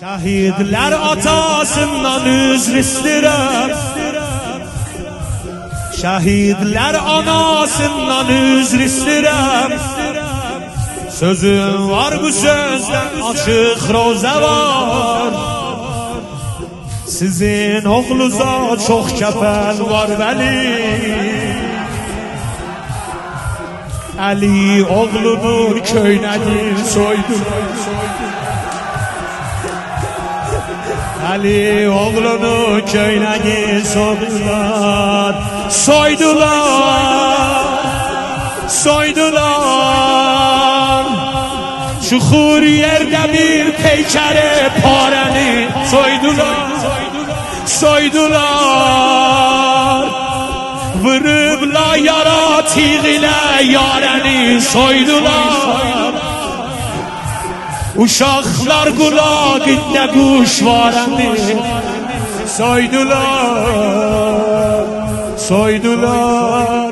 Şəhidlər atasından üzr istəyirəm, şəhidlər anasından üzr istəyirəm. Sözüm var bu sözdən açıq rozə var. Sizin oğluza çox kəfən var vəli. Əli oğlunun köynəyin soydu. Ali oğlunu köynəyi soydular, soydular. Çuxur yerdə bir peykəri parəni soydular. Vırıbla yara tiğ ilə yarəni soydular. Uşaqlar qulağında quş varəndi soydular.